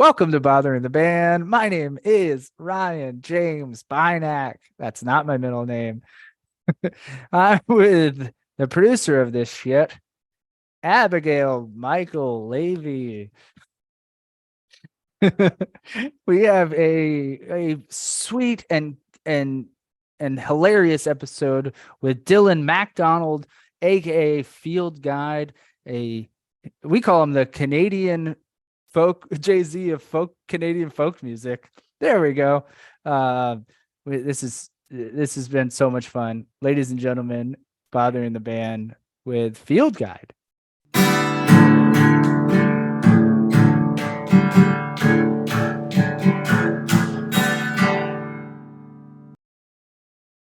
Welcome to Bothering the Band. My name is Ryan James Bynack. That's not my middle name. I'm with the producer of this shit, Abigail Michael Levy. We have a sweet and hilarious episode with Dylan MacDonald, aka Field Guide. We call him the Canadian folk Jay-Z of Canadian folk music. There we go. This has been so much fun, ladies and gentlemen. Bothering the Band with Field Guide.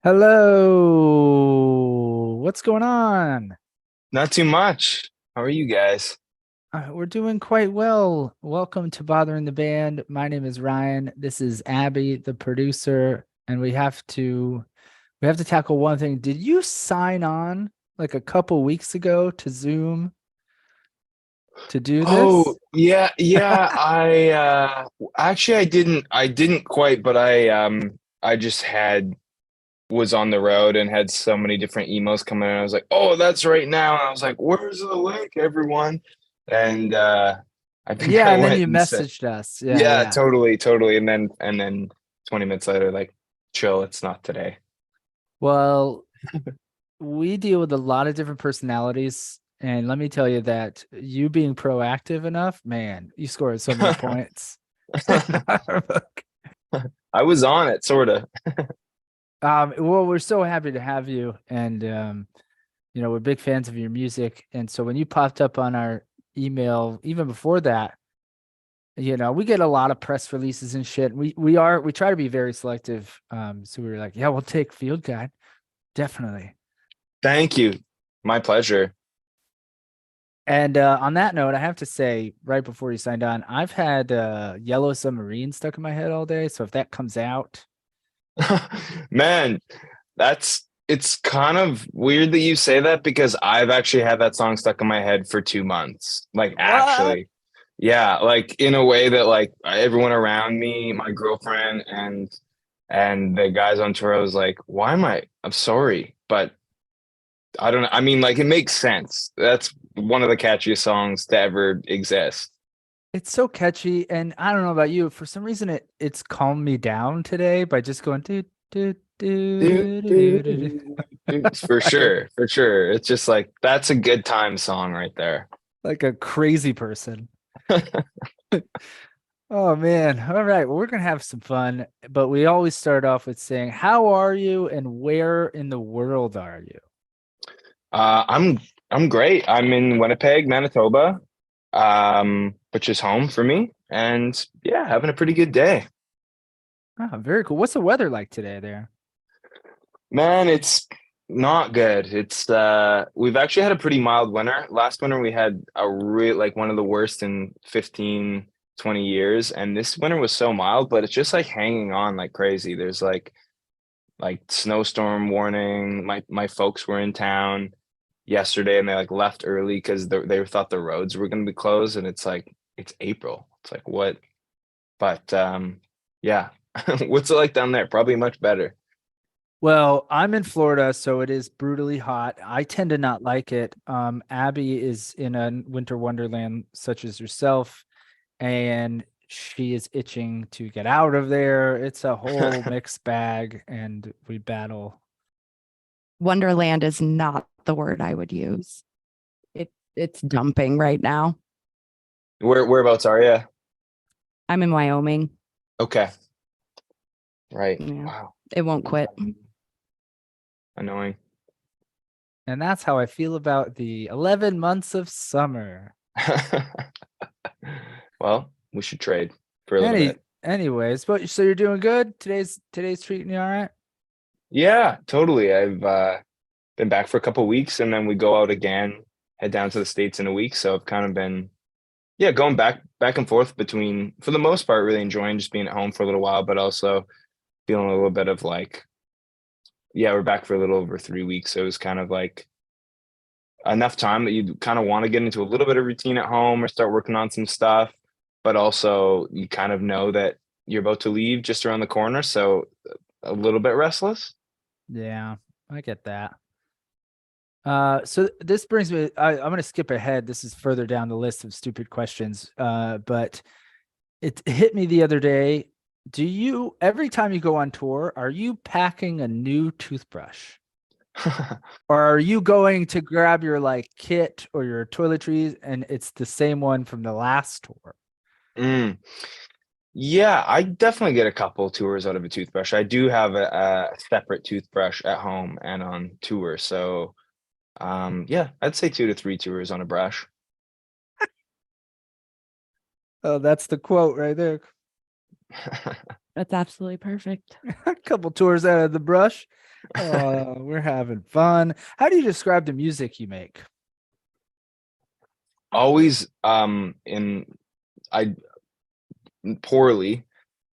Hello, what's going on? Not too much. How are you guys? We're doing quite well. Welcome to Bothering the Band. My name is Ryan. This is Abby, the producer, and we have to tackle one thing. Did you sign on like a couple weeks ago to Zoom to do this? Oh, yeah. I actually I didn't quite, but I just had was on the road and had so many different emails coming in. I was like, "Oh, that's right now." And I was like, "Where's the link, everyone?" And I think Yeah, I and then went you and said, messaged us. Yeah, "Yeah, yeah. totally." And then 20 minutes later, like, chill, it's not today. Well, we deal with a lot of different personalities, and let me tell you that you being proactive enough, man, you scored so many points. I was on it, sort of. Well, we're so happy to have you, and we're big fans of your music. And so when you popped up on our email, even before that, we get a lot of press releases and shit. We try to be very selective. So we were like, yeah, we'll take Field Guide, definitely. Thank you. My pleasure. And on that note, I have to say, right before you signed on, I've had Yellow Submarine stuck in my head all day. So if that comes out, Man, it's kind of weird that you say that because I've actually had that song stuck in my head for 2 months. Like what? actually. Yeah, like in a way that like everyone around me, my girlfriend and the guys on tour, I was like, why am I'm sorry, but I don't know. I mean, like it makes sense. That's one of the catchiest songs to ever exist. It's so catchy, and I don't know about you. For some reason, it's calmed me down today by just going do do Do, do do do, do do. do, do. For like sure, for sure. It's just like that's a good time song right there. like a crazy person. Oh man! All right, well, we're gonna have some fun, but we always start off with saying, "How are you?" and "Where in the world are you?" Uh, I'm I'm great. I'm in Winnipeg, Manitoba, which is home for me, and yeah, having a pretty good day. Oh, very cool. What's the weather like today there? Man, it's not good. It's we've actually had a pretty mild winter. Last winter we had a real like one of the worst in 15, 20 years, and this winter was so mild, but it's just like hanging on like crazy. There's like snowstorm warning. My folks were in town yesterday and they like left early because they thought the roads were going to be closed, and it's like it's April. It's like what? But yeah. What's it like down there? Probably much better. Well, I'm in Florida, so it is brutally hot. I tend to not like it. Abby is in a winter wonderland such as yourself, and she is itching to get out of there. It's a whole mixed bag, and we battle. Wonderland is not the word I would use. It's dumping right now. Whereabouts are you? I'm in Wyoming. Okay. Right. Yeah, Wow. it won't quit. Annoying. And that's how I feel about the 11 months of summer. Well, we should trade for a little bit. Anyways, but so you're doing good? Today's treating you all right? Yeah, totally. I've been back for a couple of weeks and then we go out again, head down to the States in a week. So I've kind of been, yeah, going back and forth between, for the most part, really enjoying just being at home for a little while, but also feeling a little bit of like, yeah, we're back for a little over 3 weeks. So it was kind of like enough time that you kind of want to get into a little bit of routine at home or start working on some stuff. but also you kind of know that you're about to leave just around the corner, so a little bit restless. Yeah, I get that. So this brings me, I'm going to skip ahead. This is further down the list of stupid questions. But it hit me the other day. Every time you go on tour, are you packing a new toothbrush? Or are you going to grab your like kit or your toiletries and it's the same one from the last tour? Mm. Yeah, I definitely get a couple tours out of a toothbrush. I do have a separate toothbrush at home and on tour. So, yeah, I'd say 2 to 3 tours on a brush. Oh, that's the quote right there. That's absolutely perfect. A couple tours out of the brush. Oh, we're having fun. How do you describe the music you make? Always, in I poorly,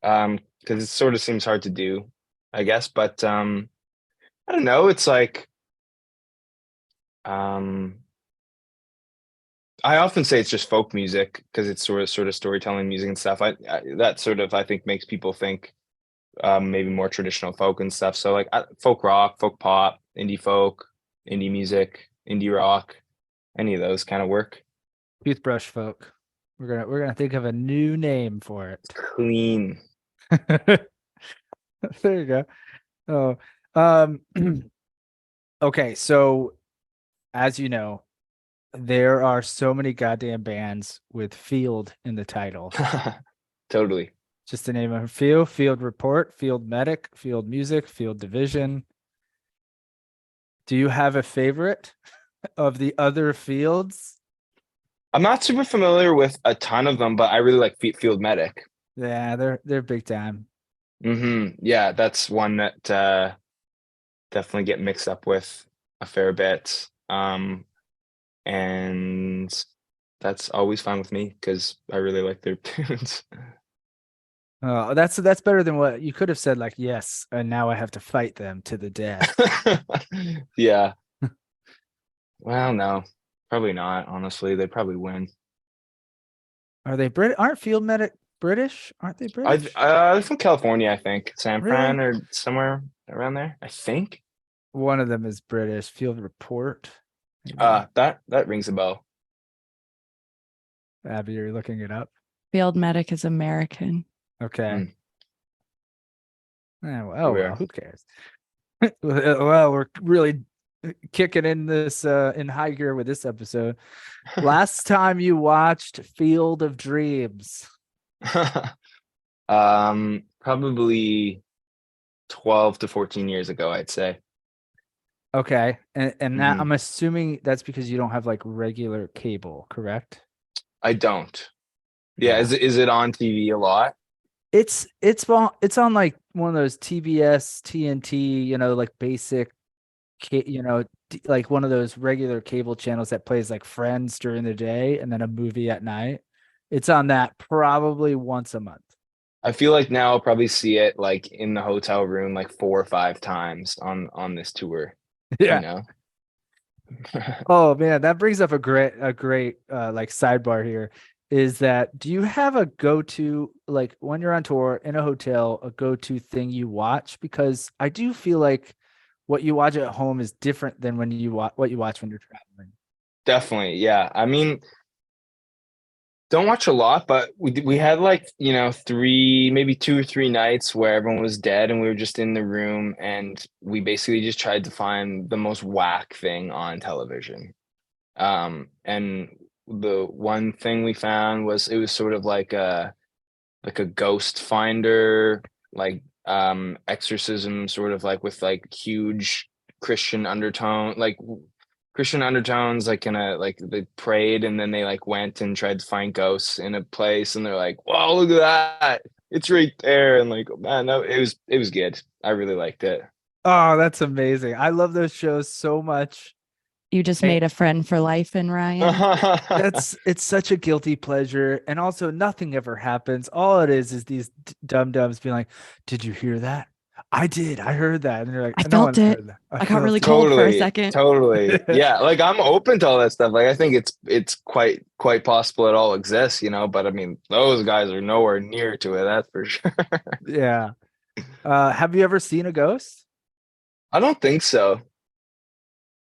because it sort of seems hard to do, I guess. But I don't know. It's like, um, I often say it's just folk music because it's sort of storytelling music and stuff. That sort of I think makes people think maybe more traditional folk and stuff. So like folk rock, folk pop, indie folk, indie music, indie rock, any of those kind of work. Toothbrush folk. We're gonna think of a new name for it. Clean. There you go. Oh, okay. So as you know, there are so many goddamn bands with field in the title. Totally. Just to name a few: Field Report, Field Medic, Field Music, Field Division. Do you have a favorite of the other fields? I'm not super familiar with a ton of them, but I really like Field Medic. Yeah, they're big time. Yeah, that's one that definitely get mixed up with a fair bit. And that's always fine with me because I really like their tunes. Oh, that's better than what you could have said, like, yes, and now I have to fight them to the death. Yeah. Well, no, probably not. Honestly, they'd probably win. Are they Aren't Field Medic British? Aren't they British? They're from California, I think. San Really? Fran or somewhere around there, I think. One of them is British. Field Report. Maybe. That rings a bell. Abby, you're looking it up. Field medic is American. Okay. Here Oh we well, are. who cares? Well, we're really kicking in this in high gear with this episode. Last time you watched Field of Dreams. Probably 12 to 14 years ago, I'd say. Okay. And that Mhm. I'm assuming that's because you don't have like regular cable, correct? I don't. Yeah, is it on TV a lot? It's on like one of those TBS, TNT, like basic, like one of those regular cable channels that plays like Friends during the day and then a movie at night. It's on that probably once a month. I feel like now I'll probably see it like in the hotel room like 4 or 5 times on this tour, you Yeah. know. Oh man, that brings up a great like sidebar here. Is that do you have a go-to, like when you're on tour in a hotel, a go-to thing you watch? Because I do feel like what you watch at home is different than when you what you watch when you're traveling. Definitely, yeah. I mean, don't watch a lot, but we had like, 3, maybe 2 or 3 nights where everyone was dead and we were just in the room and we basically just tried to find the most whack thing on television. And the one thing we found was it was sort of like a ghost finder, like exorcism, sort of like with like huge Christian undertone, like Christian undertones, like in a like they prayed and then they like went and tried to find ghosts in a place and they're like, "Wow, look at that. It's right there." And like, man, no, it was good. I really liked it. Oh, that's amazing. I love those shows so much. You just Hey. made a friend for life in Ryan. It's such a guilty pleasure. And also nothing ever happens. All it is these dum-dums being like, did you hear that? I did. I heard that. And you're like, I no felt one's it. heard that. I got felt really it. cold for a Totally, second. totally. Yeah, like I'm open to all that stuff. Like I think it's quite possible it all exists, you know, but I mean, those guys are nowhere near to it, that's for sure. Yeah. Have you ever seen a ghost? I don't think so.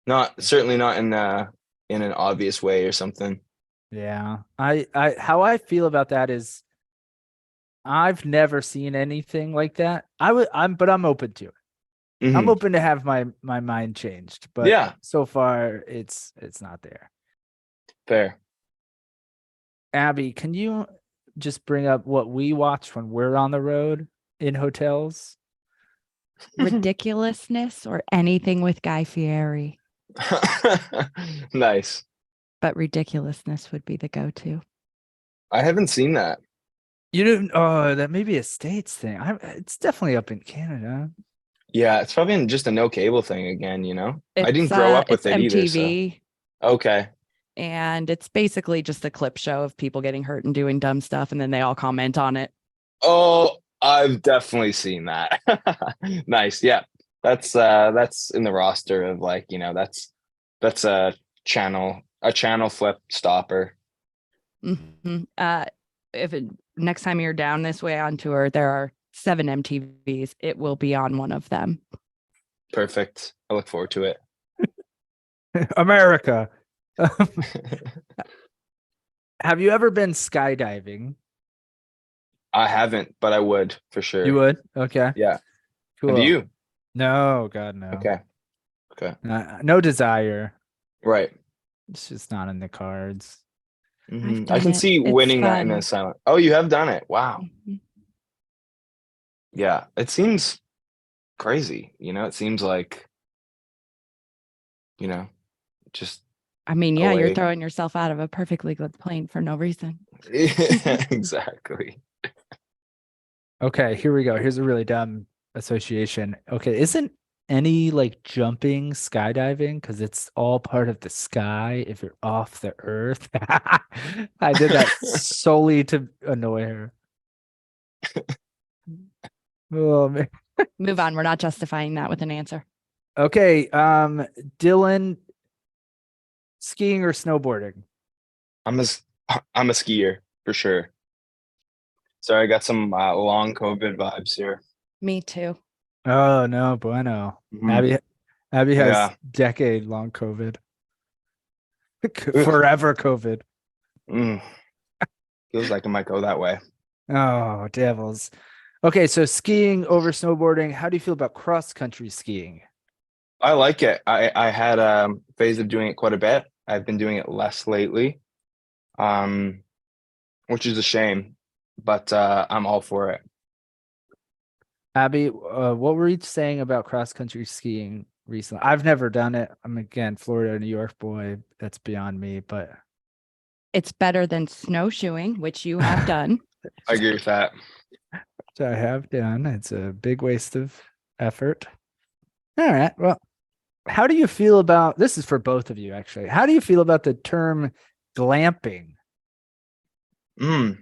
Not certainly not in an obvious way or something. Yeah. How I feel about that is I've never seen anything like that. But I'm open to it. I'm Hmm. open to have my mind changed, but Yeah, so far it's not there. fair. Abby, can you just bring up what we watch when we're on the road in hotels? Ridiculousness or anything with Guy Fieri, Nice. but ridiculousness would be the go-to. I haven't seen that. You didn't. Oh, that may be a States thing. It's definitely up in Canada. Yeah, it's probably just a no cable thing again, you know? I didn't grow up with It's it either, so MTV, okay. and it's basically just a clip show of people getting hurt and doing dumb stuff, and then they all comment on it. Oh, I've definitely seen that. Nice. Yeah. That's in the roster of like, you know, that's a channel flip stopper. Mhm. If next time you're down this way on tour, there are 7 MTVs. It will be on one of them. Perfect. I look forward to it. America. Have you ever been skydiving? I haven't, but I would for sure. You would? Okay. Yeah. Have Cool. you? No, God, no. Okay. Okay. No desire. Right. It's just not in the cards. Mhm. I done can it. see It's winning that in a fun. silent. Oh, you have done it. Wow. Mhm. Yeah. It seems crazy, you know? It seems like, you know, just I mean, yeah, you're away. throwing yourself out of a perfectly good plane for no reason. Exactly. Okay, here we go. Here's a really dumb association. Okay, isn't any like jumping skydiving because it's all part of the sky if you're off the earth? I did that solely to annoy her. Oh man. Move on. We're not justifying that with an answer. Okay, Dylan, skiing or snowboarding? I'm a s- I'm a skier for sure. Sorry, I got some long COVID vibes here. Me too. Oh no, bueno. Mhm. Abby has Yeah. decade-long COVID. Ugh. Forever COVID. Mm. Feels like it might go that way. Oh, devils. Okay, so skiing over snowboarding. How do you feel about cross-country skiing? I like it. I had a phase of doing it quite a bit. I've been doing it less lately, um, which is a shame, but I'm all for it. Abby, what were you saying about cross-country skiing recently? I've never done it. I'm again Florida, New York boy. That's beyond me, but It's better than snowshoeing, which you have done. I agree with that. I have done. It's a big waste of effort. All right. Well, how do you feel about this? Is for both of you, actually. How do you feel about the term glamping? Mm.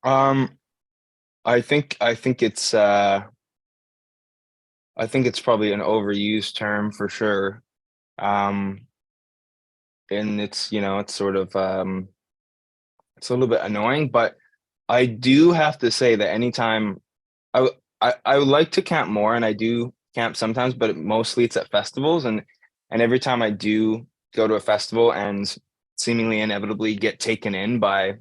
Um, I think it's probably an overused term for sure. Um, and it's, you know, it's sort of it's a little bit annoying, but I do have to say that anytime I would like to camp more, and I do camp sometimes, but mostly it's at festivals, and every time I do go to a festival and seemingly inevitably get taken in by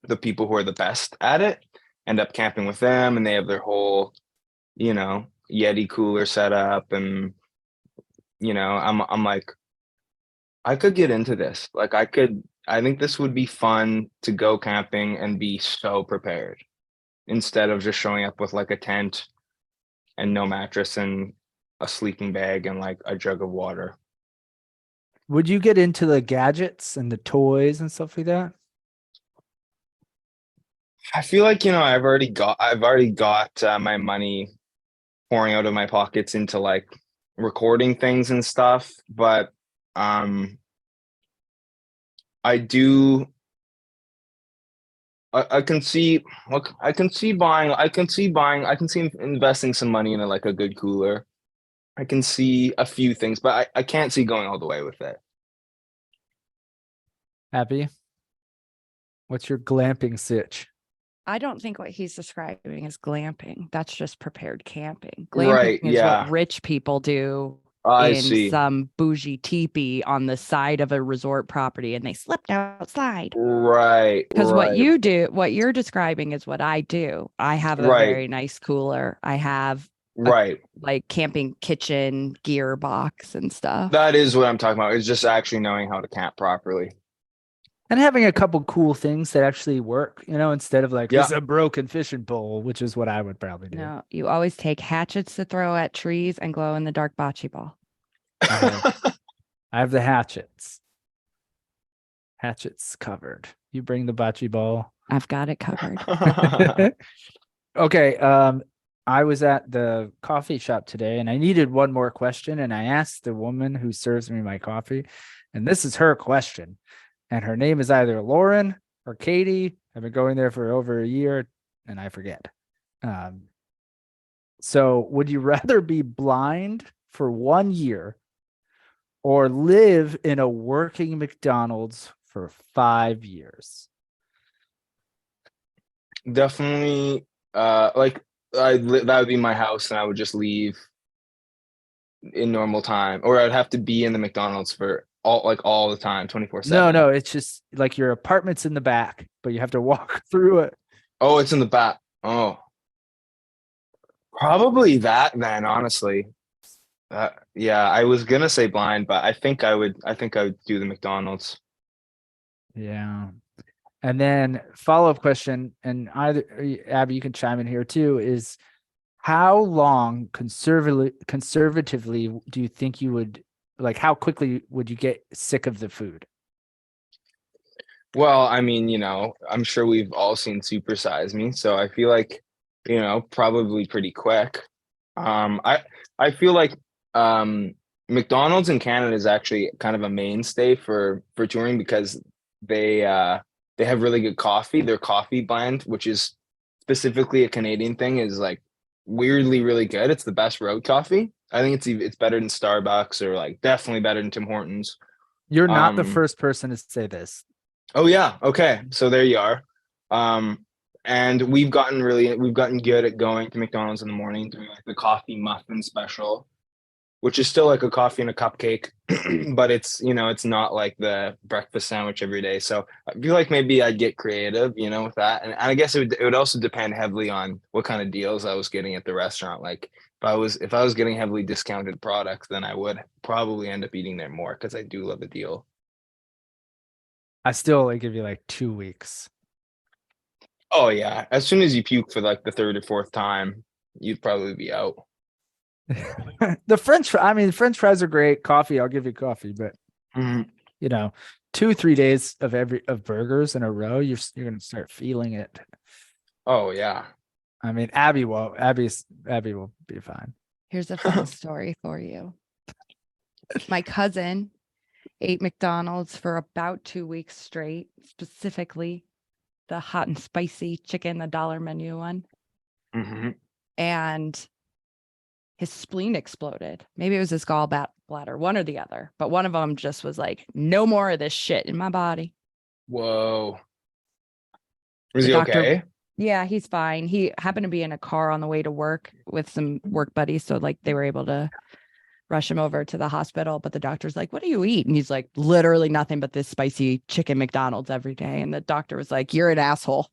the people who are the best at it, end up camping with them, and they have their whole, you know, Yeti cooler set up, and you know, I'm like, I could get into this. Like I think this would be fun to go camping and be so prepared instead of just showing up with like a tent and no mattress and a sleeping bag and like a jug of water. Would you get into the gadgets and the toys and stuff like that? I feel like, you know, I've already got my money pouring out of my pockets into like recording things and stuff, but um I do I can see, look, I can see investing some money in like a good cooler. I can see a few things, but I can't see going all the way with it. Happy? What's your glamping sitch? I don't think what he's describing is glamping. That's just prepared camping. Right, Glamping is yeah. what rich people do I in see. some bougie teepee on the side of a resort property, and they slipped outside. Right, Because what right, you do, what you're describing is what I do. I have a right, very nice cooler. I have a right. like camping kitchen gear box and stuff. That is what I'm talking about. It's just actually knowing how to camp properly. And having a couple cool things that actually work, instead of like, Yeah. this is a broken fishing pole, which is what I would probably do. No, you always take hatchets to throw at trees and glow in the dark bocce ball. I have the hatchets. Hatchets covered. You bring the bocce ball. I've got it covered. Okay. I was at the coffee shop today and I needed one more question. And I asked the woman who serves me my coffee, and this is her question. And her name is either Lauren or Katie. I've been going there for over a year and I forget. So would you rather be blind for 1 year or live in a working McDonald's for 5 years? Definitely, like that would be my house, and I would just leave in normal time, or I'd have to be in the McDonald's for all the time, 24/7. No, it's just like your apartment's in the back, but you have to walk through it. Oh, it's in the back. Oh, probably that then, honestly. Yeah, I was gonna say blind, but I think I would do the McDonald's. Yeah. And then follow-up question, and either Abby, you can chime in here too, is how long conservatively do you think you would, like, how quickly would you get sick of the food? Well, I mean, I'm sure we've all seen Super Size Me, so I feel like, probably pretty quick. I feel like McDonald's in Canada is actually kind of a mainstay for touring because they have really good coffee. Their coffee blend, which is specifically a Canadian thing, is like weirdly really good. It's the best road coffee. I think it's better than Starbucks, or like definitely better than Tim Hortons. You're not the Um, first person to say this. Oh yeah, okay. So there you are. And we've gotten good at going to McDonald's in the morning, doing like the coffee muffin special, which is still like a coffee and a cupcake, but it's not like the breakfast sandwich every day. So I feel like maybe I'd get creative, with that. And I guess it would also depend heavily on what kind of deals I was getting at the restaurant. Like if I was getting heavily discounted products, then I would probably end up eating there more because I do love a deal. I still only give you like 2 weeks. Oh yeah. As soon as you puke for like the third or fourth time, you'd probably be out. The French fries are great. Coffee, I'll give you coffee, but Mhm. 2-3 days of burgers in a row, you're gonna start feeling it. Oh yeah. I mean, Abby will be fine. Here's a fun story for you. My cousin ate McDonald's for about 2 weeks straight, specifically the hot and spicy chicken, the dollar menu one. Mm-hmm. And his spleen exploded. Maybe it was his gallbladder, one or the other. But one of them just was like, no more of this shit in my body. Whoa. Was The he doctor- okay? Yeah, he's fine. He happened to be in a car on the way to work with some work buddies. So like they were able to rush him over to the hospital. But the doctor's like, what do you eat? And he's like, literally nothing but this spicy chicken McDonald's every day. And the doctor was like, you're an asshole.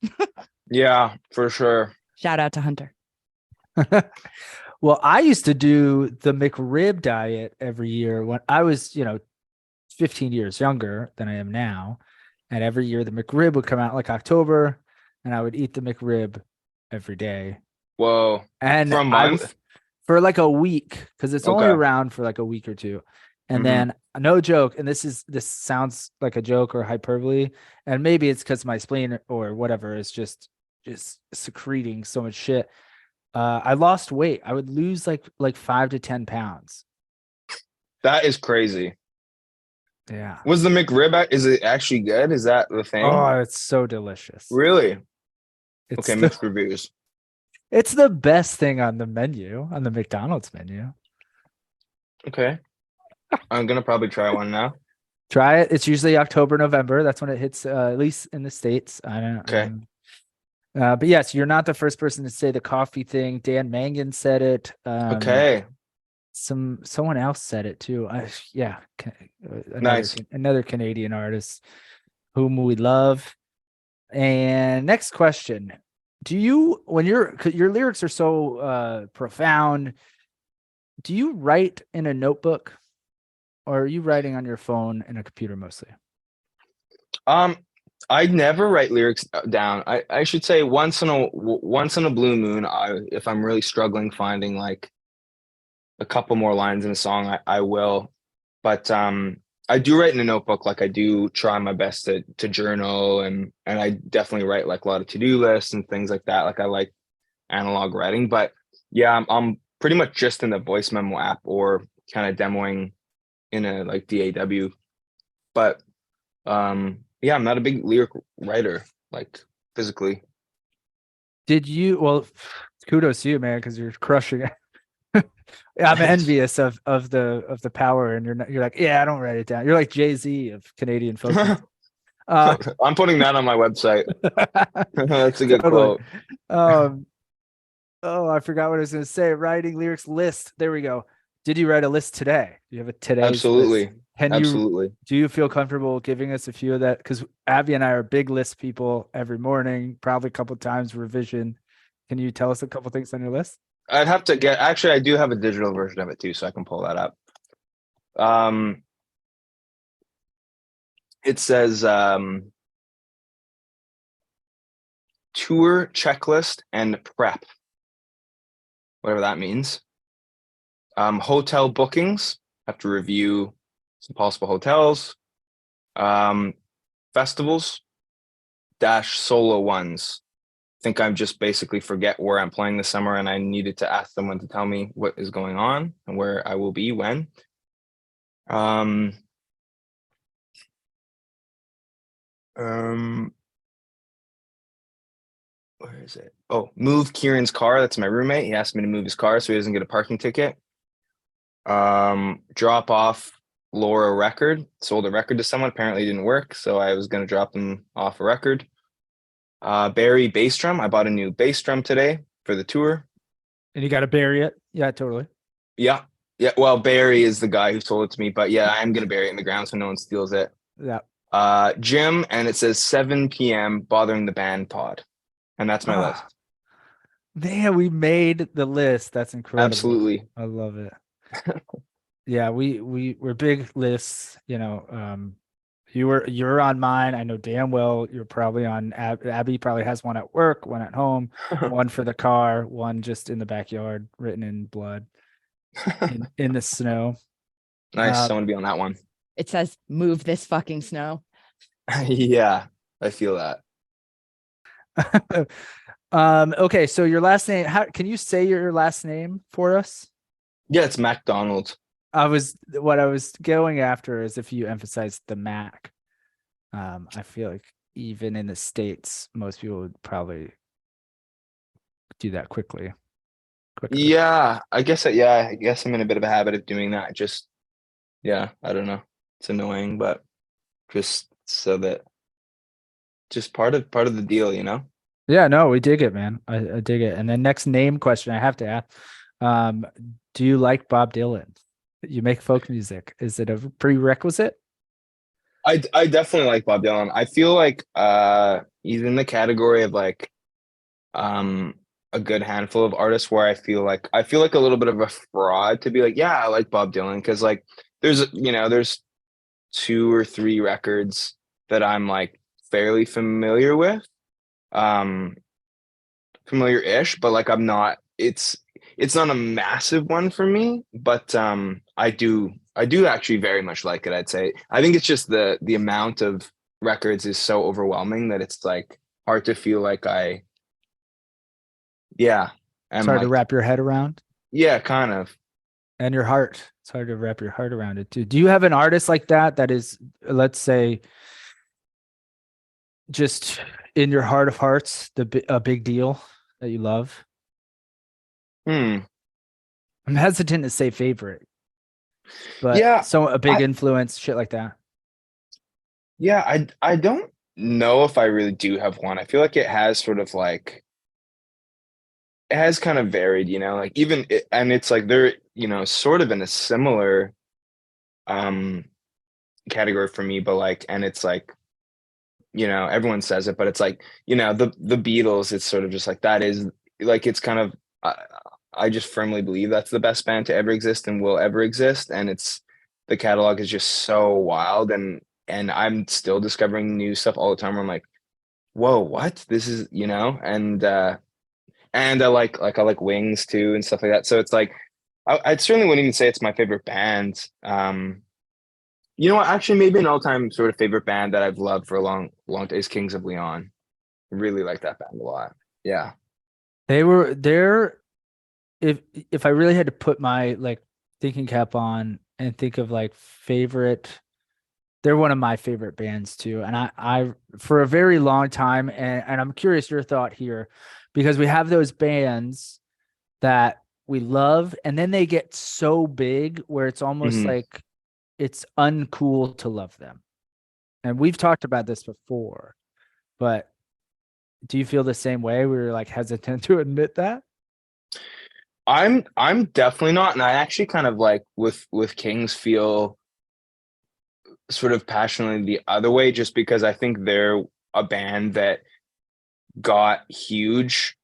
Yeah, for sure. Shout out to Hunter. Well, I used to do the McRib diet every year when I was, 15 years younger than I am now. And every year the McRib would come out like October, and I would eat the McRib every day. Whoa. And For a month? for like a week, because it's only Okay. around for like a week or two. And Mhm. then no joke, and this sounds like a joke or hyperbole, and maybe it's because my spleen or whatever is just secreting so much shit. I lost weight. I would lose like 5 to 10 pounds. That is crazy. Yeah. Was the McRib, is it actually good? Is that the thing? Oh, it's so delicious. Really? It's Okay, mixed reviews. it's the best thing on the menu, on the McDonald's menu. Okay. I'm gonna probably try one now. Try it. It's usually October, November. That's when it hits, at least in the States. I don't Okay. but yes, you're not the first person to say the coffee thing. Dan Mangan said it. Okay. Someone else said it too. Yeah, Nice. another Canadian artist whom we love. And next question: do you, when your lyrics are so profound, do you write in a notebook, or are you writing on your phone and a computer mostly? I never write lyrics down. I should say once in a blue moon, if I'm really struggling finding like a couple more lines in a song, I will. But I do write in a notebook. Like I do try my best to journal, and I definitely write like a lot of to-do lists and things like that. Like I like analog writing, but yeah, I'm pretty much just in the voice memo app or kind of demoing in a like DAW. But yeah, I'm not a big lyric writer, like physically. Well, kudos to you, man, because you're crushing it. I'm envious of the power, and you're like, yeah, I don't write it down. You're like Jay-Z of Canadian folk music. I'm putting that on my website. That's a good Totally. quote. Oh, I forgot what I was going to say. Writing lyrics list. There we go. Did you write a list today? Do you have a today's Absolutely. list? Absolutely. Do you feel comfortable giving us a few of that? Because Abby and I are big list people every morning, probably a couple times revision. Can you tell us a couple things on your list? I'd have to get, actually, I do have a digital version of it too, so I can pull that up. It says tour checklist and prep, whatever that means. Hotel bookings, have to review some possible hotels. Festivals dash solo ones. I think I'm just basically forget where I'm playing this summer, and I needed to ask someone to tell me what is going on and where I will be when. Where is it? Oh, move Kieran's car. That's my roommate. He asked me to move his car so he doesn't get a parking ticket. Drop off Laura a record. Sold a record to someone. Apparently it didn't work, so I was going to drop them off a record. Barry bass drum. I bought a new bass drum today for the tour. And you got to bury it? Yeah, totally. Yeah. Yeah. Well, Barry is the guy who sold it to me, but yeah, I'm going to bury it in the ground so no one steals it. Yeah. Gym, and it says 7 p.m. bothering the band pod. And that's my list. Man, we made the list. That's incredible. Absolutely. I love it. Yeah, we're big lists, you know. You're on mine. I know damn well you're probably on Abby probably has one at work, one at home, one for the car, one just in the backyard, written in blood in the snow. Nice. I want to be on that one. It says, move this fucking snow. Yeah, I feel that. Okay, so your last name, can you say your last name for us? Yeah, it's MacDonald. What I was going after is if you emphasize the Mac. I feel like even in the States, most people would probably do that quickly. Yeah, I guess I'm in a bit of a habit of doing that. Just, yeah, I don't know. It's annoying, but just so that just part of the deal, you know? Yeah, no, we dig it, man. I dig it. And then next name question I have to ask. Do you like Bob Dylan? You make folk music. Is it a prerequisite? I definitely like Bob Dylan. I feel like he's in the category of like a good handful of artists where I feel like a little bit of a fraud to be like, yeah, I like Bob Dylan, because like there's 2 or 3 records that I'm like fairly familiar with. Familiar-ish, but like I'm not, it's not a massive one for me, but I do actually very much like it. I'd say I think it's just the amount of records is so overwhelming that it's like hard to feel like it's hard to wrap your head around. Yeah, kind of. And your heart. It's hard to wrap your heart around it too. Do you have an artist like that is, let's say, just in your heart of hearts, a big deal that you love? Hmm. I'm hesitant to say favorite, but Yeah, so a big I influence, shit like that. yeah, I don't know if I really do have one. I feel like it has sort of like it has kind of varied, like and it's like they're, sort of in a similar um category for me, but like, and it's like, everyone says it, but it's like, the Beatles, it's sort of just like that is like it's kind of I just firmly believe that's the best band to ever exist and will ever exist. And it's the catalog is just so wild, and I'm still discovering new stuff all the time where I'm like, whoa, what? This is, and I like Wings too and stuff like that. So it's like I certainly wouldn't even say it's my favorite band. You know what? Actually, maybe an all-time sort of favorite band that I've loved for a long time is Kings of Leon. Really like that band a lot. Yeah. They were there. If I really had to put my like thinking cap on and think of like favorite, they're one of my favorite bands too. And I for a very long time, and I'm curious your thought here, because we have those bands that we love, and then they get so big where it's almost Hmm. like it's uncool to love them. And we've talked about this before, but do you feel the same way? We were like hesitant to admit that. I'm definitely not, and I actually kind of like with Kings feel sort of passionately the other way, just because I think they're a band that got huge,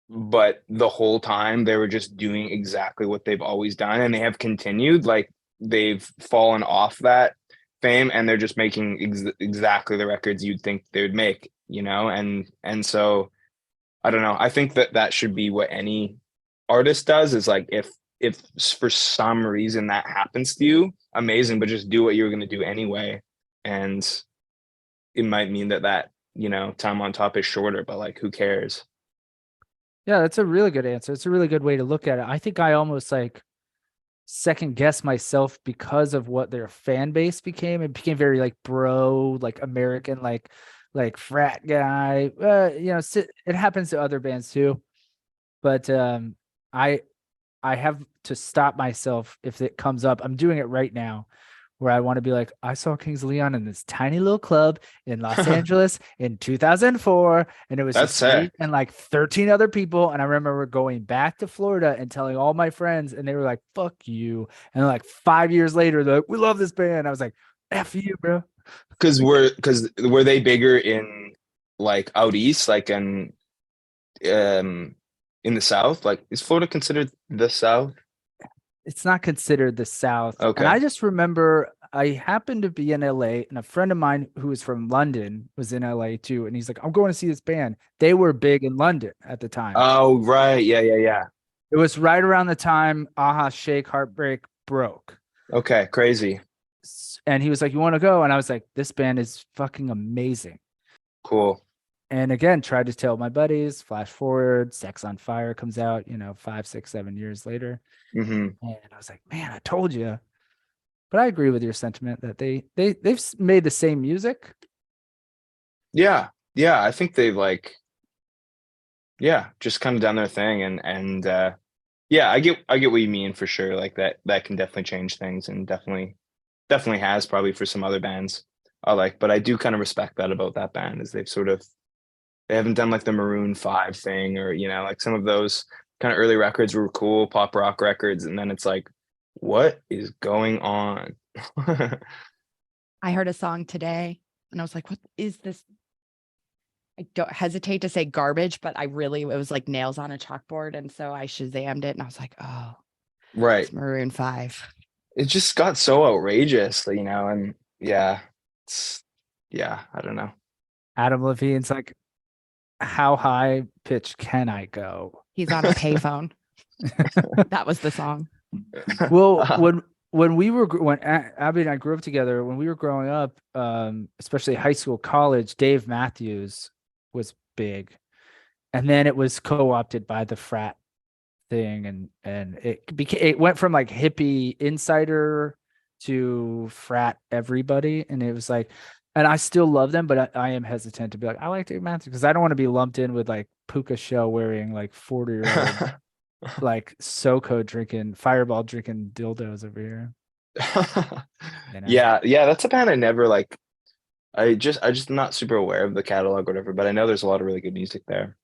but the whole time they were just doing exactly what they've always done, and they have continued. Like they've fallen off that fame, and they're just making exactly the records you'd think they would make, and so I don't know. I think that that should be what any artist does, is like if for some reason that happens to you, amazing, but just do what you're going to do anyway. And it might mean that time on top is shorter, but like who cares? Yeah, that's a really good answer. It's a really good way to look at it. I think I almost like second guess myself because of what their fan base became. It became very like bro, like American, like frat guy. It happens to other bands too. But I I have to stop myself if it comes up. I'm doing it right now where I want to be like, I saw Kings of Leon in this tiny little club in Los Angeles in 2004. And it was That's just me sick. and like 13 other people. And I remember going back to Florida and telling all my friends, and they were like, fuck you. And like 5 years later, they're like, we love this band. I was like, F you, bro. Because were they bigger in like out east, like um in the South? Like is Florida considered the South? It's not considered the South. And Okay. I just remember I happened to be in LA, and a friend of mine who was from London was in LA too. And he's like, I'm going to see this band. They were big in London at the time. Oh, right. Yeah, yeah, yeah. It was right around the time Aha Shake Heartbreak broke. Okay, crazy. And he was like, you want to go? And I was like, this band is fucking amazing. Cool. And again, tried to tell my buddies, flash forward, Sex on Fire comes out, 5, 6, 7 years later. Hmm. And I was like, man, I told you. But I agree with your sentiment that they've made the same music. Yeah. Yeah, I think they like just kind of done their thing, and yeah, I get what you mean for sure. Like that can definitely change things, and definitely has probably for some other bands I like, but I do kind of respect that about that band is they haven't done like the Maroon 5 thing, or like some of those kind of early records were cool pop rock records, and then it's like, what is going on? I heard a song today and I was like, what is this? I don't hesitate to say garbage, but it was like nails on a chalkboard. And so I Shazammed it and I was like, oh, Right. it's Maroon 5. It just got so outrageous, and yeah, it's yeah, I don't know. Adam Levine's like, how high pitch can I go? He's on a payphone. That was the song. Well, when Abby and I grew up together, when we were growing up, especially high school, college, Dave Matthews was big, and then it was co-opted by the frat thing, and it went from like hippie insider to frat everybody, and it was like, And I still love them, but I am hesitant to be like, I like Dave Matthews because I don't want to be lumped in with like Puka Shell wearing like 40-year-old like SoCo drinking, Fireball drinking dildos over here. You know? Yeah, that's a band I never like. I just not super aware of the catalog or whatever, but I know there's a lot of really good music there.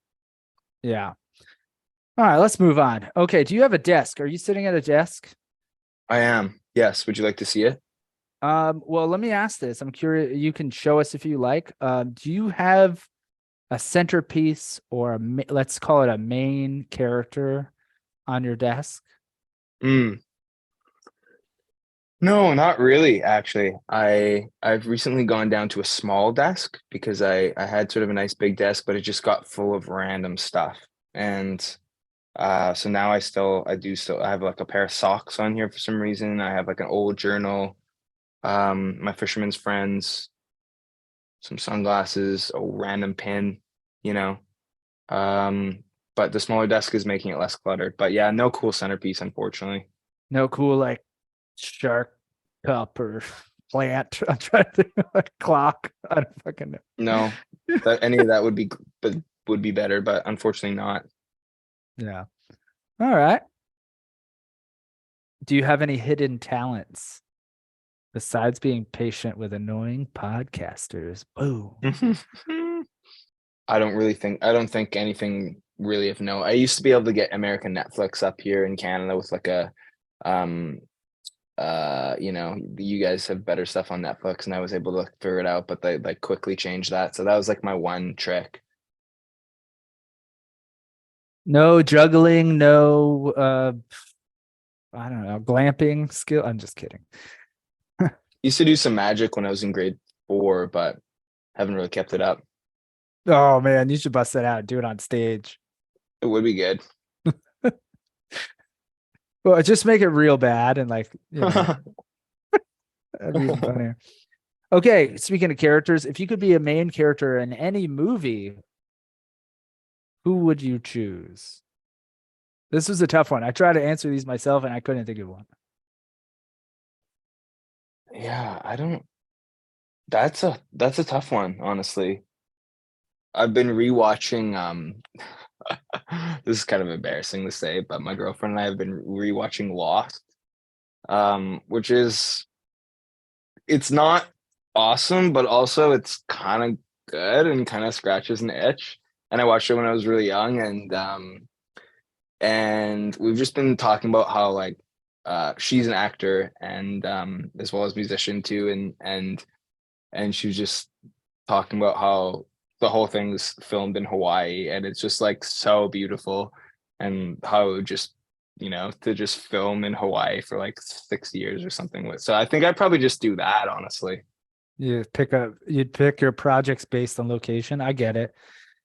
Yeah. All right, let's move on. Okay, do you have a desk? Are you sitting at a desk? I am. Yes. Would you like to see it? Well, let me ask this. I'm curious. You can show us if you like. Do you have a centerpiece or let's call it a main character on your desk? Mm. No, not really, actually. I've recently gone down to a small desk because I had sort of a nice big desk, but it just got full of random stuff. And so now I have like a pair of socks on here for some reason. I have like an old journal, my fisherman's friends, some sunglasses, a random pin, you know. Um, but the smaller desk is making it less cluttered. But yeah, no cool centerpiece, unfortunately. No cool like shark cup or plant. I'm trying to think of a clock. I don't fucking know. No, that any of that would be better, but unfortunately not. Yeah. All right. Do you have any hidden talents besides being patient with annoying podcasters? Boom. I don't think anything really of note. I used to be able to get American Netflix up here in Canada with like a um you know, you guys have better stuff on Netflix and I was able to figure it out, but they like quickly changed that. So that was like my one trick. No juggling, no I don't know, glamping skill. I'm just kidding. Used to do some magic when I was in grade 4, but haven't really kept it up. Oh man, you should bust that out and do it on stage. It would be good. Well, just make it real bad and like, you know, that'd be even funnier. Okay, speaking of characters, if you could be a main character in any movie, who would you choose? This was a tough one. I tried to answer these myself and I couldn't think of one. Yeah, I don't that's a tough one, honestly. I've been rewatching this is kind of embarrassing to say, but my girlfriend and I have been rewatching Lost, which is it's not awesome, but also it's kind of good and kind of scratches an itch. And I watched it when I was really young, and we've just been talking about how like she's an actor and as well as musician too, and she was just talking about how the whole thing's filmed in Hawaii and it's just like so beautiful and how it would just to just film in Hawaii for like 6 years or something with. So I think I'd probably just do that, honestly. You'd pick your projects based on location. I get it.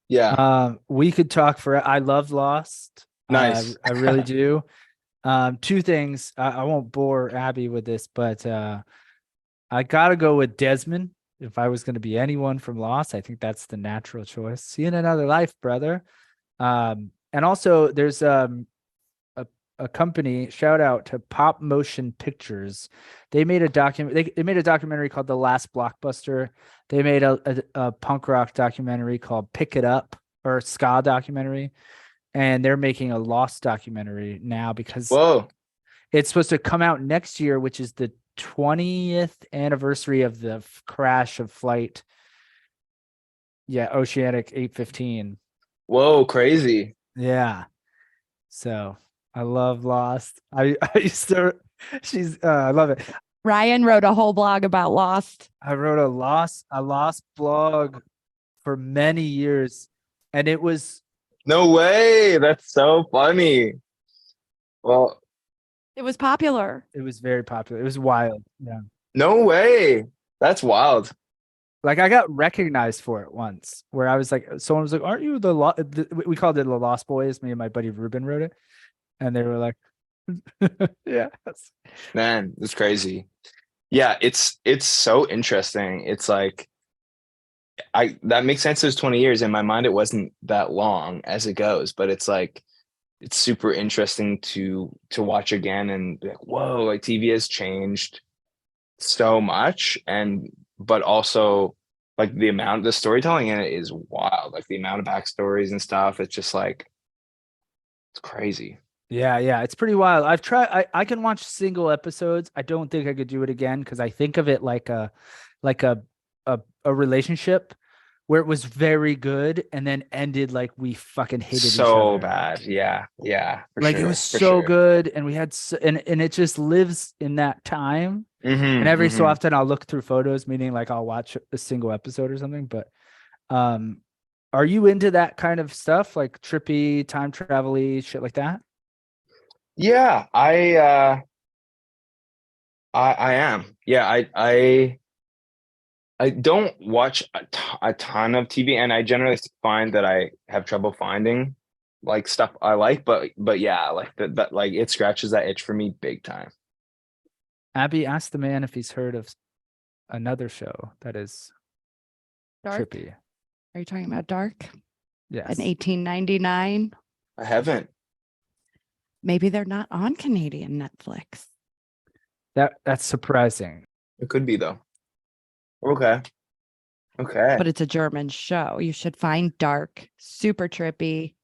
Yeah. We could talk for I love Lost. Nice. I really do. Two things. I won't bore Abby with this, but I gotta go with Desmond. If I was going to be anyone from Lost, I think that's the natural choice. See you in another life, brother. And also there's a company, shout out to Pop Motion Pictures. They made a they made a documentary called The Last Blockbuster. They made a punk rock documentary called Pick It Up, or ska documentary. And they're making a Lost documentary now because Whoa. it's supposed to come out next year, which is the 20th anniversary of the crash of flight. Yeah, Oceanic 815. Whoa, crazy. Yeah. So I love Lost. I used to I love it. Ryan wrote a whole blog about Lost. I wrote a Lost blog for many years, and it was No way. That's so funny. Well, It was popular. it was very popular. It was wild. Yeah. no way. That's wild. Like I got recognized for it once where I was like, someone was like, aren't you we called it the Lost Boys. Me and my buddy Ruben wrote it. And they were like, yeah. Man, it's crazy. Yeah, it's so interesting. It's like that makes sense. There's 20 years. In my mind, it wasn't that long as it goes, but it's like it's super interesting to watch again and be like, whoa, like TV has changed so much, but also Like the storytelling in it is wild. Like the amount of backstories and stuff. It's just like it's crazy. Yeah, it's pretty wild. I've tried. I can watch single episodes. I don't think I could do it again because I think of it like like a a relationship where it was very good and then ended like we fucking hated each So other. bad. Yeah, for Like sure. it was For so sure. good, and we had and it just lives in that time. And every so Hmm. often I'll look through photos, meaning like I'll watch a single episode or something. But um, are you into that kind of stuff, like trippy, time travel-y, shit like that? Yeah, I am. Yeah, I don't watch a ton of TV, and I generally find that I have trouble finding like stuff I like, but yeah, like that like it scratches that itch for me big time. Abby asked the man if he's heard of another show that is Dark? trippy. Are you talking about Dark? Yes. In 1899? I haven't. Maybe they're not on Canadian Netflix. That's surprising. It could be though. Okay. Okay. But it's a German show. You should find Dark, super trippy,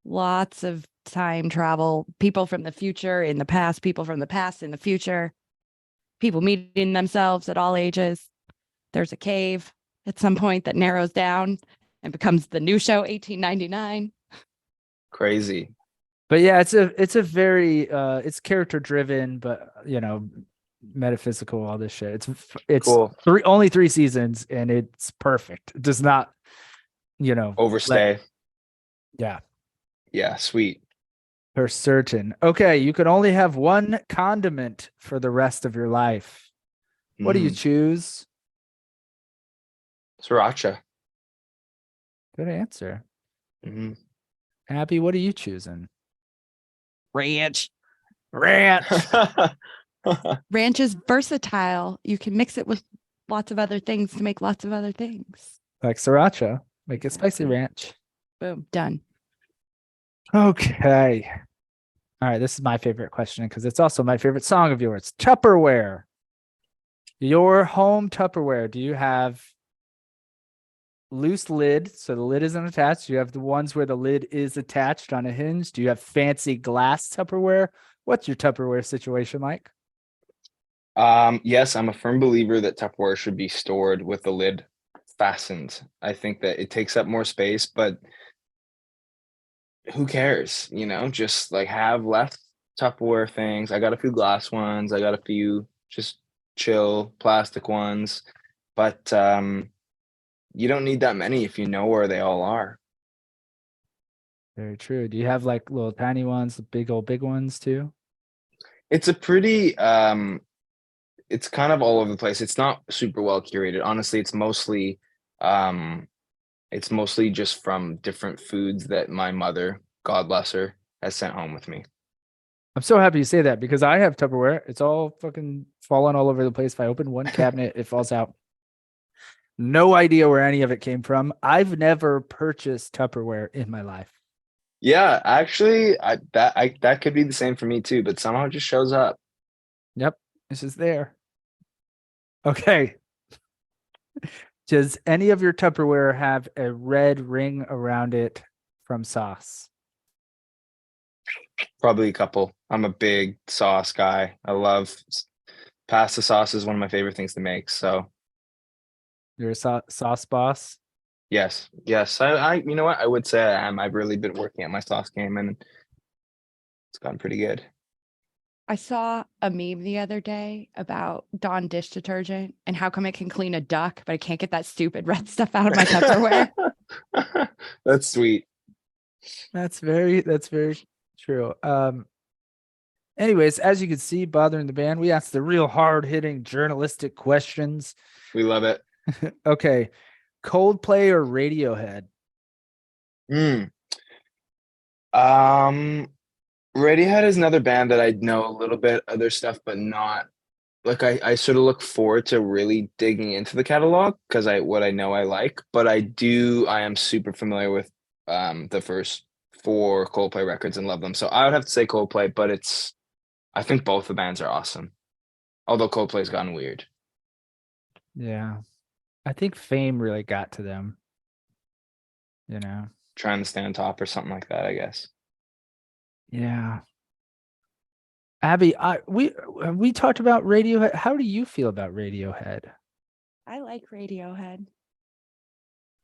lots of time travel, people from the future in the past, people from the past in the future, people meeting themselves at all ages. There's a cave at some point that narrows down and becomes the new show 1899. Crazy. But yeah, it's a very it's character driven, but metaphysical, all this shit. It's Cool. only 3 seasons and it's perfect. It does not, Overstay. yeah, Yeah, sweet. for certain. Okay, you can only have one condiment for the rest of your life. What do you choose? Sriracha. Good answer. Hmm. Abby, what are you choosing? Ranch. Ranch. Ranch is versatile. You can mix it with lots of other things to make lots of other things. Like sriracha. Make it spicy ranch. Boom, done. Okay. All right, this is my favorite question because it's also my favorite song of yours. Tupperware. Your home Tupperware. Do you have loose lid, so the lid isn't attached? Do you have the ones where the lid is attached on a hinge? Do you have fancy glass Tupperware? What's your Tupperware situation like? Yes, I'm a firm believer that Tupperware should be stored with the lid fastened. I think that it takes up more space, but who cares? Just like have less Tupperware things. I got a few glass ones. I got a few just chill plastic ones, but you don't need that many if you know where they all are. Very true. Do you have like little tiny ones, the big old big ones too? It's a pretty it's kind of all over the place. It's not super well curated. Honestly, it's mostly just from different foods that my mother, God bless her, has sent home with me. I'm so happy you say that because I have Tupperware. It's all fucking falling all over the place. If I open one cabinet, it falls out. No idea where any of it came from. I've never purchased Tupperware in my life. Yeah, actually, that could be the same for me too, but somehow it just shows up. Yep, it's just there. Okay. Does any of your Tupperware have a red ring around it from sauce? Probably a couple. I'm a big sauce guy. I love pasta sauce is one of my favorite things to make. So You're a sauce boss? yes. I you know what? I would say I am. I've really been working at my sauce game and it's gotten pretty good. I saw a meme the other day about Dawn dish detergent and how come it can clean a duck, but I can't get that stupid red stuff out of my Tupperware. That's sweet. That's very true. Anyways, as you can see, bothering the band, we asked the real hard-hitting journalistic questions. We love it. Okay. Coldplay or Radiohead? Radiohead is another band that I know a little bit of their stuff, but not like I sort of look forward to really digging into the catalog because what I know I like, but I am super familiar with the first 4 Coldplay records and love them. So I would have to say Coldplay, but I think both the bands are awesome. Although Coldplay's gotten weird. Yeah. I think fame really got to them. You know. Trying to stay on top or something like that, I guess. Yeah. Abby, we talked about Radiohead. How do you feel about Radiohead? I like Radiohead.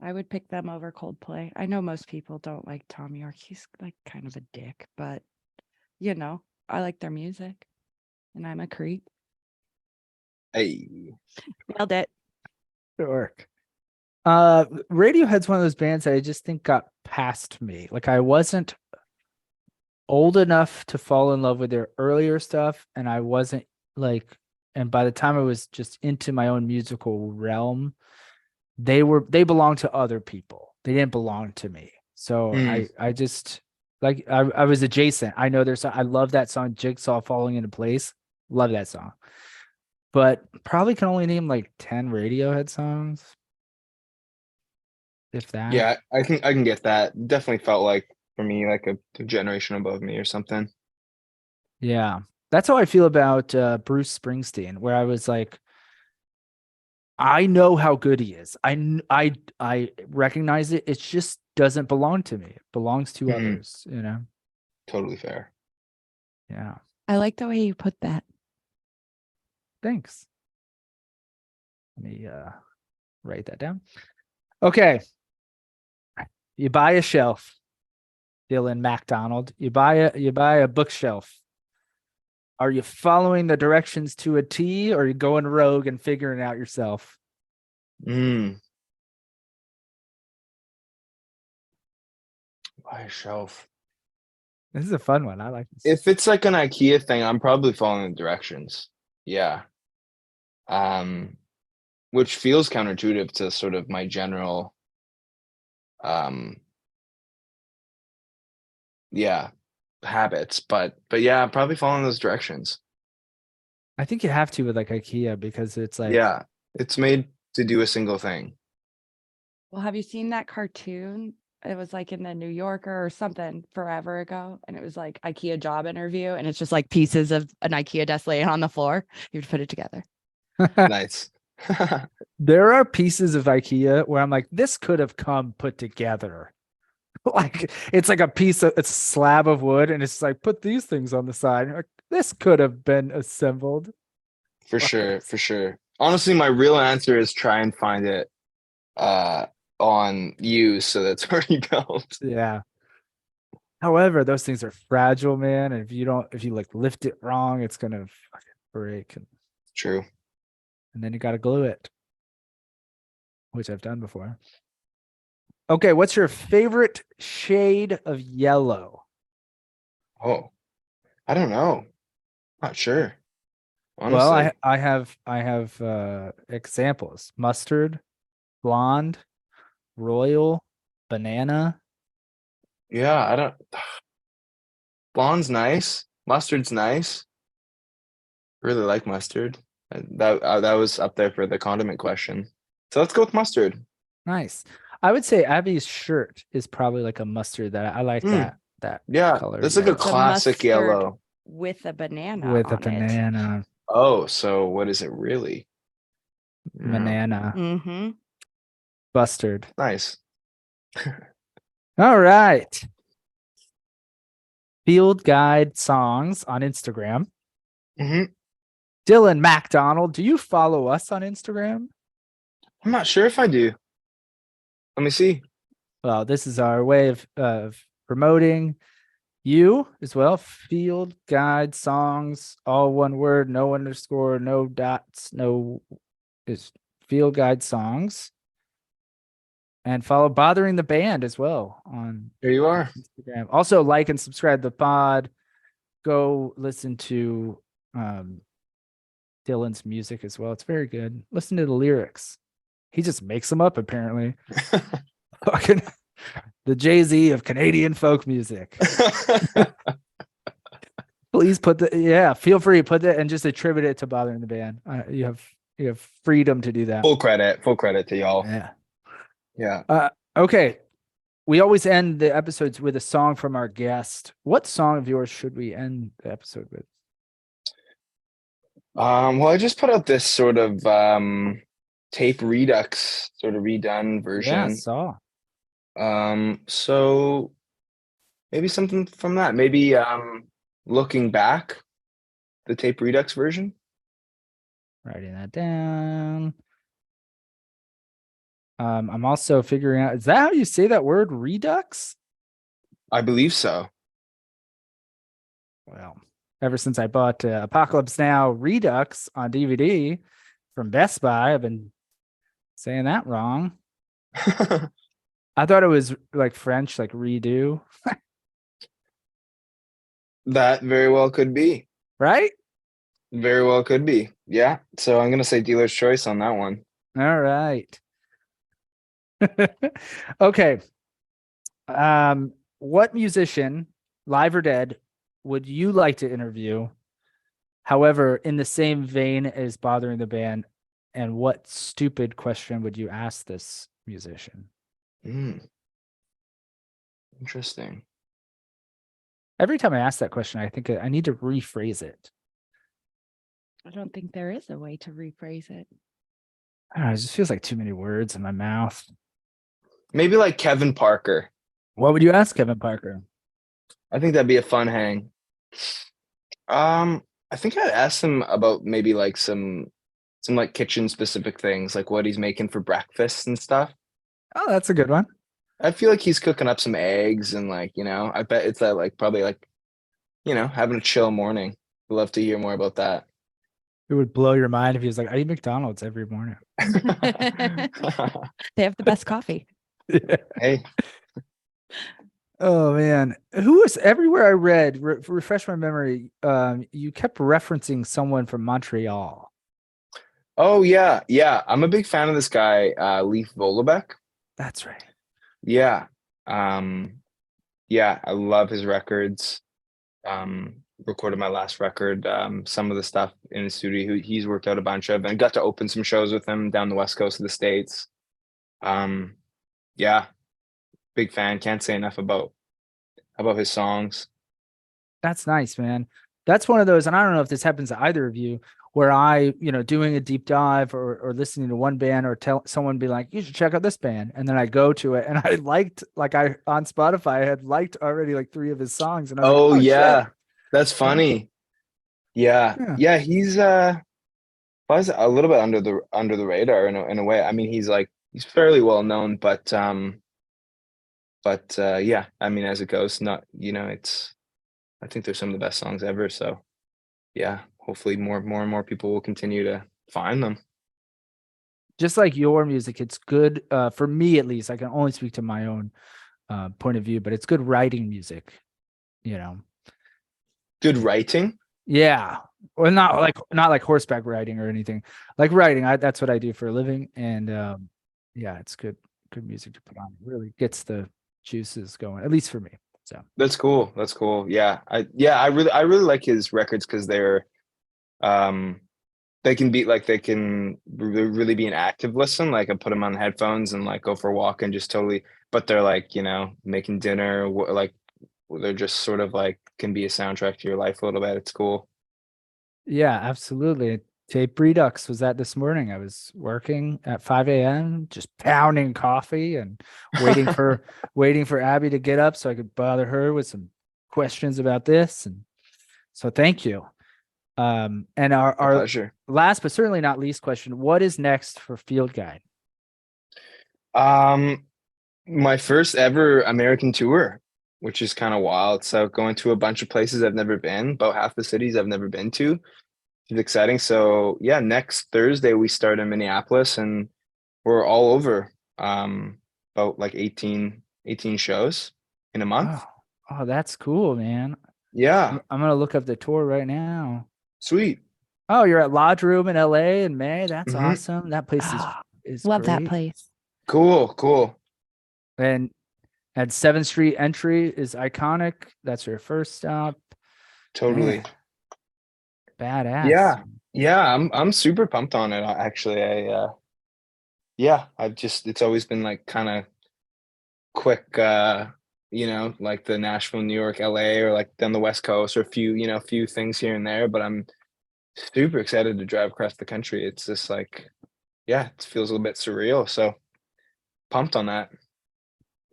I would pick them over Coldplay. I know most people don't like Tom York. He's like kind of a dick, but you know, I like their music and I'm a creep. Hey. Nailed it. Sure. Radiohead's one of those bands that I just think got past me. Like I wasn't old enough to fall in love with their earlier stuff, and I wasn't like, and by the time I was just into my own musical realm, they belonged to other people. They didn't belong to me. So I just like I was adjacent. I know there's I love that song Jigsaw Falling Into Place. Love that song. But probably can only name like 10 Radiohead songs. If that. Yeah, I can get that. Definitely felt like for me like a generation above me or something. Yeah. That's how I feel about Bruce Springsteen, where I was like, I know how good he is. I recognize it. It just doesn't belong to me. It belongs to others, you know? Totally fair. Yeah. I like the way you put that. Thanks. Let me write that down. Okay. You buy a shelf, Dylan MacDonald. You buy a bookshelf. Are you following the directions to a T, or are you going rogue and figuring it out yourself? Buy a shelf. This is a fun one. I like this. If it's like an IKEA thing, I'm probably following the directions. Yeah. Which feels counterintuitive to sort of my general habits, but yeah, I'm probably following those directions. I think you have to with like IKEA because it's like, Yeah, it's made to do a single thing. Well, have you seen that cartoon? It was like in the New Yorker or something forever ago. And it was like IKEA job interview. And it's just like pieces of an IKEA desk laying on the floor. You would put it together. Nice. there are pieces of IKEA where I'm like, this could have come put together. Like it's like it's a slab of wood, and it's like put these things on the side. Like, this could have been assembled. For sure. Honestly, my real answer is try and find it on you so that's already built. Yeah. However, those things are fragile, man. And if you like lift it wrong, it's gonna fucking break. True. And then you gotta glue it, which I've done before. Okay, what's your favorite shade of yellow? Oh, I don't know. Not sure. Well, Honestly. I have examples: mustard, blonde, royal, banana. Yeah, I don't. Blonde's nice. Mustard's nice. Really like mustard. That was up there for the condiment question. So let's go with mustard. Nice. I would say Abby's shirt is probably like a mustard. That I like that Yeah, color. that's like a It's a classic mustard yellow. with a banana with a on it. banana. Oh, so what is it really? Banana. Mm-hmm. Bustard. Nice. All right. Field guide songs on Instagram. Dylan MacDonald, do you follow us on Instagram? I'm not sure if I do. Let me see. Well, this is our way of promoting you as well. Field guide songs, all one word, no underscore, no dots, no, is field guide songs. And follow Bothering the Band as well on Here you are. Instagram. Also like and subscribe to the pod. Go listen to Dylan's music as well. It's very good. Listen to the lyrics. He just makes them up, apparently. Fucking the Jay-Z of Canadian folk music. Please feel free to put that and just attribute it to Bothering the Band. You have freedom to do that. Full credit to y'all. Yeah. Okay. We always end the episodes with a song from our guest. What song of yours should we end the episode with? Well, I just put out this sort of tape redux sort of redone Yeah, I version. saw. So maybe something from that. Maybe looking back, the tape redux version. Writing that down. I'm also figuring out, is that how you say that word, redux? I believe so. Well, ever since I bought Apocalypse Now Redux on DVD from Best Buy, I've been saying that wrong. I thought it was like French, like redo, That very well could be. right? Very well could be. Yeah. So I'm gonna say dealer's choice on that one. All right. Okay. What musician, live or dead, would you like to interview? However, in the same vein as bothering the band, and what stupid question would you ask this musician? Interesting. Every time I ask that question, I think I need to rephrase it. I don't think there is a way to rephrase it. I don't know, it just feels like too many words in my mouth. Maybe like Kevin Parker. What would you ask Kevin Parker? I think that'd be a fun hang. I think I'd ask him about maybe like some like kitchen specific things, like what he's making for breakfast and stuff. Oh, that's a good one. I feel like he's cooking up some eggs and like, I bet it's that like probably like, having a chill morning. I'd love to hear more about that. It would blow your mind if he was like, I eat McDonald's every morning. They have the best coffee. Hey, Oh man, who was everywhere I read? Refresh my memory. You kept referencing someone from Montreal. oh yeah. I'm a big fan of this guy, Leaf Vollebeck. That's right. Yeah. Yeah, I love his records. Recorded my last record, some of the stuff in the studio he's worked out a bunch of, and got to open some shows with him down the west coast of the States. Yeah, big fan. Can't say enough about his songs. That's nice, man. That's one of those, and I don't know if this happens to either of you, where I, doing a deep dive or listening to one band or tell someone be like, you should check out this band. And then I go to it and I liked, on Spotify, I had liked already like 3 of his songs. And I was Oh like, yeah, shit. that's funny. Yeah. Yeah. He's was a little bit under the radar in a way. I mean, he's fairly well known, but yeah, I mean, as it goes, not it's I think they're some of the best songs ever. So yeah, hopefully more and more people will continue to find them. Just like your music, it's good, for me at least. I can only speak to my own point of view, but it's good writing music, Good writing. Yeah. Well, not like horseback riding or anything. Like writing, that's what I do for a living. And yeah, it's good music to put on. It really gets the juices going, at least for me. So That's cool. That's cool. Yeah. I really like his records because they're they can really be an active listen. Like I put them on headphones and like go for a walk and just totally, but they're like, making dinner, like they're just sort of like can be a soundtrack to your life a little bit. It's cool. yeah, absolutely. Tape Redux was that this morning. I was working at 5 a.m., just pounding coffee and waiting for Abby to get up so I could bother her with some questions about this. And so thank you. And our Pleasure. last but certainly not least question, what is next for Field Guide? My first ever American tour, which is kind of wild. So going to a bunch of places I've never been, about half the cities I've never been to. It's exciting. So yeah, next Thursday we start in Minneapolis and we're all over. About like 18 shows in a month. Oh, that's cool, man. Yeah. I'm gonna look up the tour right now. Sweet. Oh, you're at Lodge Room in LA in May. That's Mhm. awesome. That place is Love that great. place. Cool. And at 7th Street entry is iconic. That's your first stop. Totally. Man. Badass. Yeah. I'm super pumped on it. Actually, it's always been like kind of quick, like the Nashville, New York, LA, or like down the West Coast, or a few things here and there. But I'm super excited to drive across the country. It's just like yeah, it feels a little bit surreal. So pumped on that.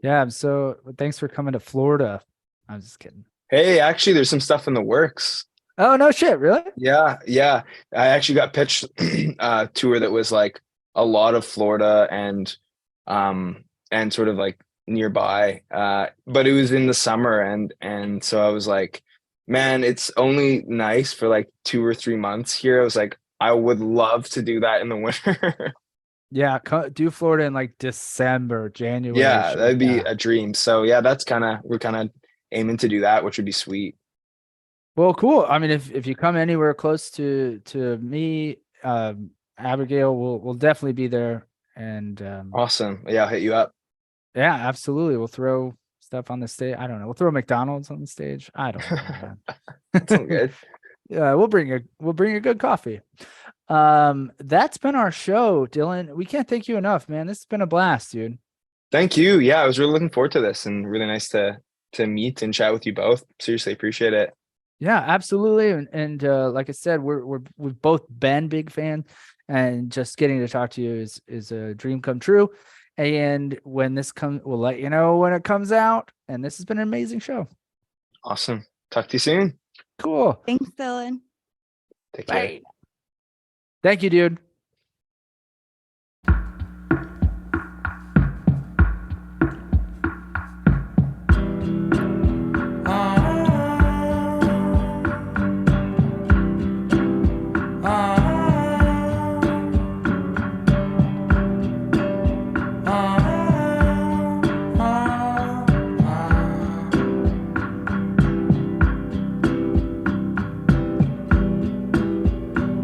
Yeah. So thanks for coming to Florida. I'm just kidding. Hey, actually, there's some stuff in the works. Oh, no shit. Really? Yeah. I actually got pitched a tour that was like a lot of Florida and sort of like nearby. But it was in the summer and so I was like, man, it's only nice for like 2 or 3 months here. I was like, I would love to do that in the winter. Yeah. Do Florida in like December, January. Yeah, shit. that'd be Yeah. a dream. So yeah, we're kind of aiming to do that, which would be sweet. Well, cool. I mean, if you come anywhere close to me, Abigail, we'll definitely be there. And Awesome. Yeah, I'll hit you up. yeah, absolutely. We'll throw stuff on the stage. I don't know. We'll throw McDonald's on the stage. I don't know, man. That's all good. Yeah, we'll bring you good coffee. That's been our show, Dylan. We can't thank you enough, man. This has been a blast, dude. Thank you. Yeah, I was really looking forward to this and really nice to meet and chat with you both. Seriously, appreciate it. Yeah, absolutely. And like I said, we've both been big fans, and just getting to talk to you is a dream come true. And when this comes, we'll let you know when it comes out. And this has been an amazing show. Awesome. Talk to you soon. Cool. Thanks, Dylan. Take care. Bye. Thank you, dude.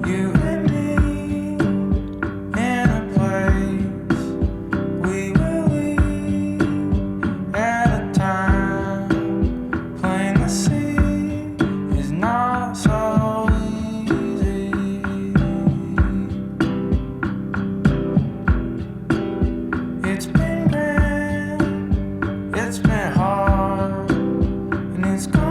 You and me in a place we will leave at a time. Plain to see is not so easy. It's been grand, it's been hard, and it's gone.